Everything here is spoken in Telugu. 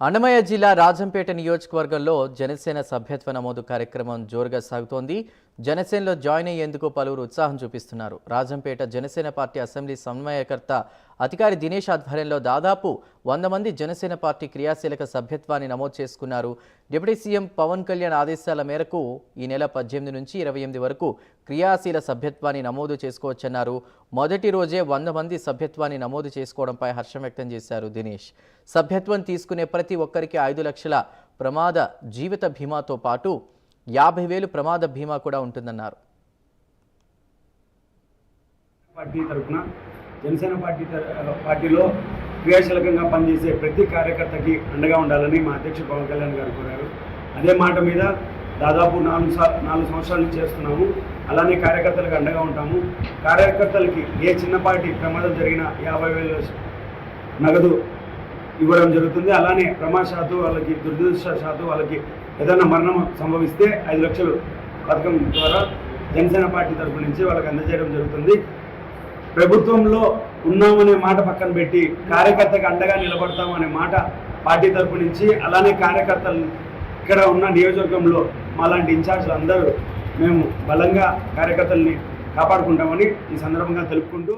అన్నమయ్య జిల్లా రాజంపేట నియోజకవర్గంలో జనసేన సభ్యత్వ నమోదు కార్యక్రమం జోరుగా సాగుతోంది. జనసేనలో జాయిన్ అయ్యేందుకు పలువురు ఉత్సాహం చూపిస్తున్నారు. రాజంపేట జనసేన పార్టీ అసెంబ్లీ సమన్వయకర్త అధికారి దినేష్ ఆధ్వర్యంలో దాదాపు 100 మంది జనసేన పార్టీ క్రియాశీలక సభ్యత్వాన్ని నమోదు చేసుకున్నారు. డిప్యూటీ సీఎం పవన్ కళ్యాణ్ ఆదేశాల మేరకు ఈ నెల 18 నుంచి 28 వరకు క్రియాశీల సభ్యత్వాన్ని నమోదు చేసుకోవచ్చన్నారు. మొదటి రోజే 100 మంది సభ్యత్వాన్ని నమోదు చేసుకోవడంపై హర్షం వ్యక్తం చేశారు దినేష్. సభ్యత్వం తీసుకునే ప్రతి ఒక్కరికి 5 లక్షల ప్రమాద జీవిత బీమాతో పాటు 50,000 ప్రమాద బీమా కూడా ఉంటుందన్నారు. జనసేన పార్టీలో క్రియాశీలకంగా పనిచేసే ప్రతి కార్యకర్తకి అండగా ఉండాలని మా అధ్యక్షుడు పవన్ కళ్యాణ్ గారు కోరారు. అదే మాట మీద దాదాపు 4 సంవత్సరాల నుంచి చేస్తున్నాము. అలానే కార్యకర్తలకు అండగా ఉంటాము. కార్యకర్తలకి ఏ చిన్నపాటి ప్రమాదం జరిగినా 50,000 నగదు ఇవ్వడం జరుగుతుంది. అలానే ప్రమాదశాత్తు వాళ్ళకి దురదృష్టశాత్తు వాళ్ళకి ఏదైనా మరణం సంభవిస్తే 5 లక్షలు పథకం ద్వారా జనసేన పార్టీ తరఫు నుంచి వాళ్ళకి అందజేయడం జరుగుతుంది. ప్రభుత్వంలో ఉన్నామనే మాట పక్కన పెట్టి కార్యకర్తకు అండగా నిలబడతామనే మాట పార్టీ తరఫు నుంచి, అలానే కార్యకర్తలు ఇక్కడ ఉన్న నియోజకవర్గంలో మాలాంటి ఇన్ఛార్జ్లు అందరూ మేము బలంగా కార్యకర్తల్ని కాపాడుకుంటామని ఈ సందర్భంగా తెలుపుకుంటూ